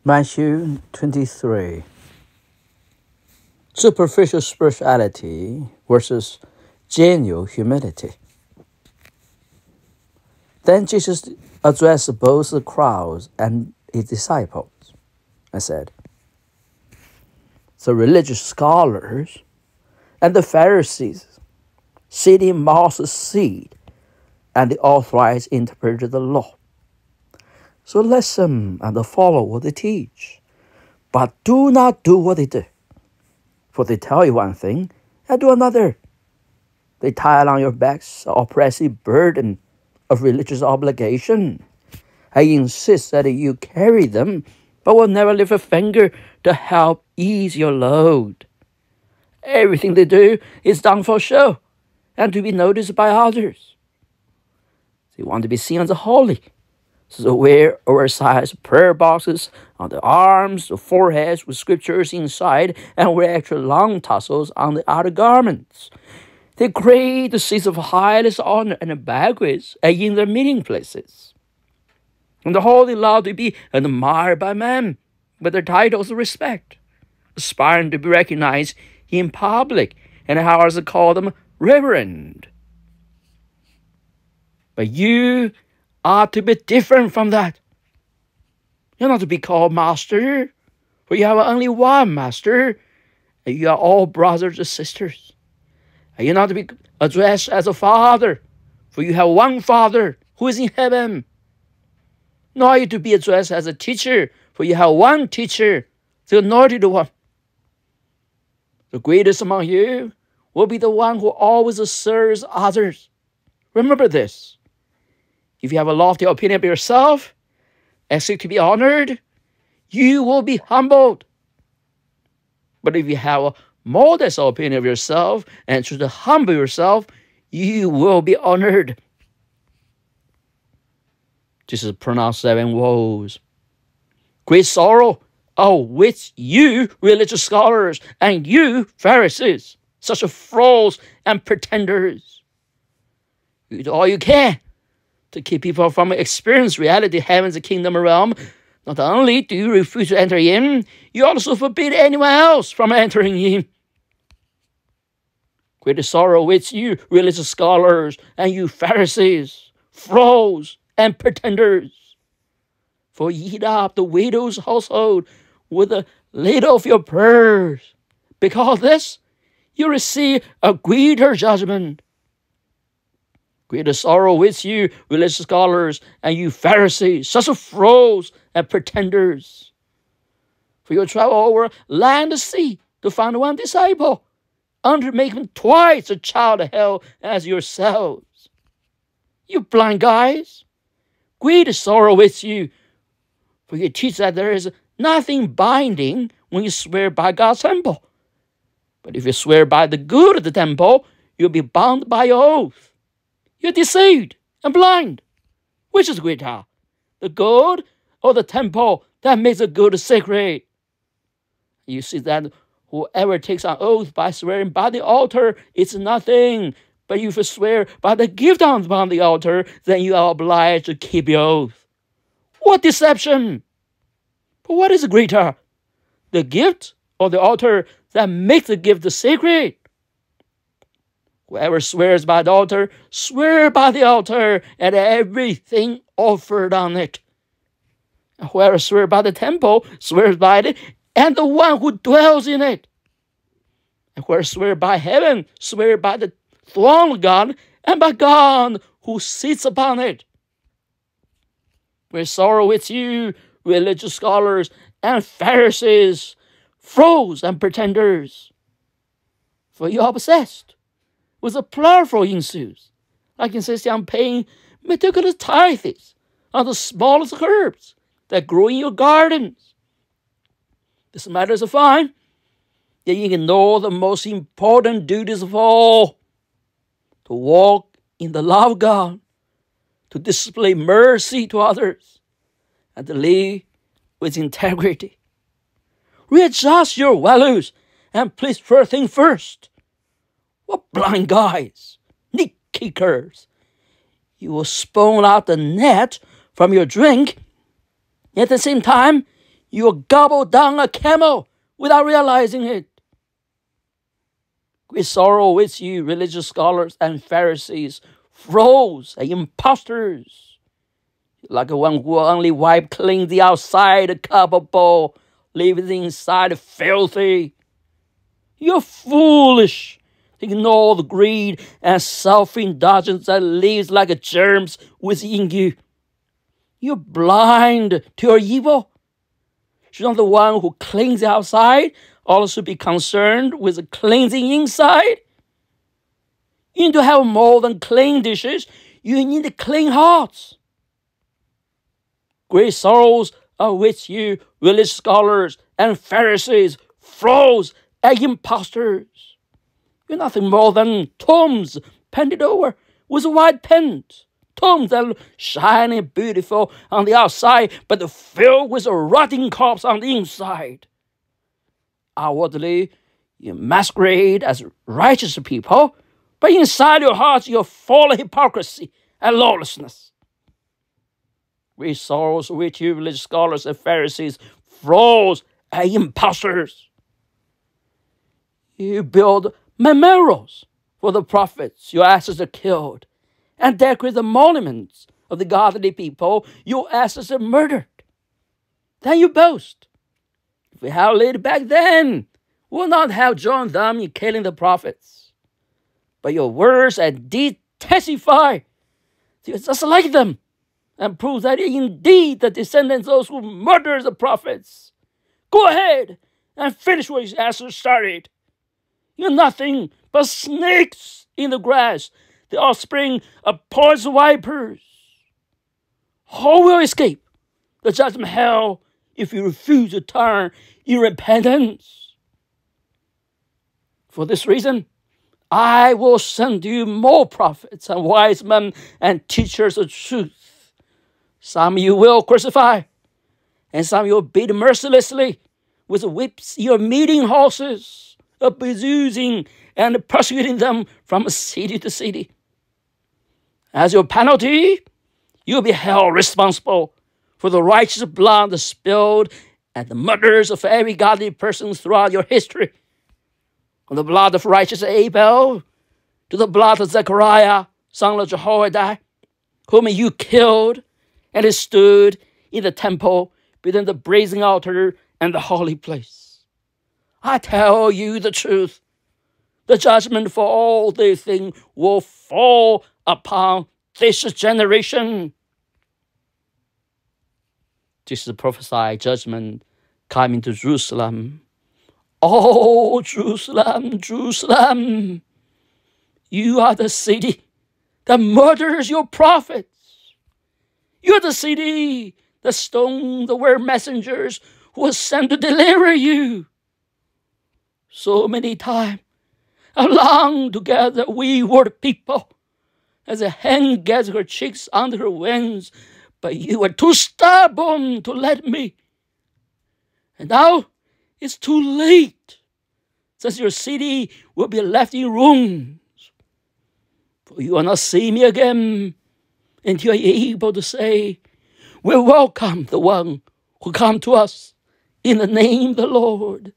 Matthew 23. Superficial spirituality versus genuine humility. Then Jesus addressed both the crowds and his disciples and said, the religious scholars and the Pharisees sit in Moses' seat, and they authorize interpret the law. So listen and follow what they teach, but do not do what they do. For they tell you one thing and do another. They tie on your backs an oppressive burden of religious obligation. I insist that you carry them, but will never lift a finger to help ease your load. Everything they do is done for show and to be noticed by others. They want to be seen as holy, so they wear oversized prayer boxes on the arms, the foreheads with scriptures inside, and wear extra long tassels on the outer garments. They create the seats of highest honor and banquets in their meeting places. And the holy love to be admired by men with their titles of respect, aspiring to be recognized in public, and ours call them reverend. But you are to be different from that. You're not to be called master, for you have only one master, and you are all brothers and sisters. And you're not to be addressed as a father, for you have one Father who is in heaven. Nor are you to be addressed as a teacher, for you have one teacher, the anointed one. The greatest among you will be the one who always serves others. Remember this. If you have a lofty opinion of yourself and seek to be honored, you will be humbled. But if you have a modest opinion of yourself and choose to humble yourself, you will be honored. Jesus pronounced 7 woes. Great sorrow with you, religious scholars, and you, Pharisees, such frauds and pretenders. You do all you can to keep people from experiencing reality, heaven's kingdom realm. Not only do you refuse to enter in, you also forbid anyone else from entering in. Great sorrow with you, religious scholars, and you Pharisees, frauds and pretenders. For ye eat up the widow's household with a little of your prayers. Because of this, you receive a greater judgment. Greater sorrow with you, religious scholars, and you Pharisees, such frauds and pretenders. For you travel over land and sea to find one disciple, unto make him twice a child of hell as yourselves. You blind guys, greater sorrow with you, for you teach that there is nothing binding when you swear by God's temple. But if you swear by the good of the temple, you'll be bound by your oath. You're deceived and blind. Which is greater, the good or the temple that makes the good sacred? You see that whoever takes an oath by swearing by the altar is nothing. But if you swear by the gift upon the altar, then you are obliged to keep your oath. What deception! But what is greater, the gift or the altar that makes the gift sacred? Whoever swears by the altar, swear by the altar and everything offered on it. And whoever swears by the temple, swears by it and the one who dwells in it. And whoever swears by heaven, swears by the throne of God and by God who sits upon it. Great sorrow with you, religious scholars and Pharisees, frauds and pretenders. For you are obsessed with the plural insults, like insist on paying meticulous tithes on the smallest herbs that grow in your gardens. This matter is fine, yet you ignore the most important duties of all: to walk in the love of God, to display mercy to others, and to live with integrity. Readjust your values and place first thing first. What blind guys, neat kickers. You will spoon out the net from your drink. At the same time, You will gobble down a camel without realizing it. Great sorrow with you, religious scholars and Pharisees, frauds and impostors. Like one who only wipe clean the outside cup or bowl, leaving the inside filthy. You're foolish to ignore the greed and self-indulgence that lives like germs within you. You're blind to your evil. Should not the one who cleans the outside also be concerned with the cleansing inside? You need to have more than clean dishes. You need clean hearts. Great sorrows are with you, religious scholars and Pharisees, frauds and impostors. You're nothing more than tombs painted over with white paint. Tombs that look shiny and beautiful on the outside, but filled with a rotting corpse on the inside. Outwardly, you masquerade as righteous people, but inside your hearts you're full of hypocrisy and lawlessness. Great sorrows with you, religious scholars and Pharisees, frauds and impostors. You build memorials for the prophets your ancestors killed, and decorate the monuments of the godly people your ancestors murdered. Then you boast. If we had lived back then, we would not have joined them in killing the prophets. But your words and deeds testify that you're just like them, and prove that you're indeed the descendants of those who murdered the prophets. Go ahead and finish what your ancestors started. You're nothing but snakes in the grass, the offspring of poison vipers. Who will escape the judgment of hell if you refuse to turn in repentance? For this reason, I will send you more prophets and wise men and teachers of truth. Some you will crucify, and some you will beat mercilessly with whips in your meeting houses, abusing and persecuting them from city to city. As your penalty, you'll be held responsible for the righteous blood spilled and the murders of every godly person throughout your history. From the blood of righteous Abel to the blood of Zechariah, son of Jehoiada, whom you killed, and he stood in the temple between the brazen altar and the holy place. I tell you the truth. The judgment for all these things will fall upon this generation. This is the prophesied judgment coming to Jerusalem. Oh, Jerusalem, Jerusalem, you are the city that murders your prophets. You are the city that stoned the word messengers who were sent to deliver you. So many times, along together we were the people, as a hen gets her chicks under her wings, but you were too stubborn to let me. And now it's too late, since your city will be left in ruins. For you will not see me again until you are able to say, we welcome the one who come to us in the name of the Lord.